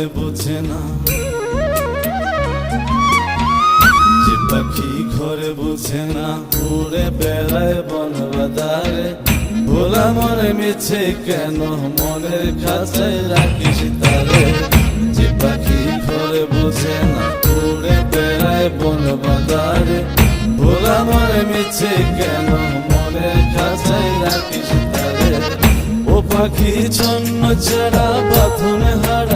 ঘরে বোঝে না, যে পাখি ঘরে বোঝে না, উড়ে বেড়ায় বন বাদারে। ভোলা মনে মিছে কেন মনের খাঁচায় রাখিস তারে। যে পাখি ঘরে বোঝে না, উড়ে বেড়ায় বন বাদারে। ভোলা মনে মিছে কেন মনের খাঁচায় রাখিস তারে। ও পাখি ছন্ন ছাড়া বাঁধনে হারা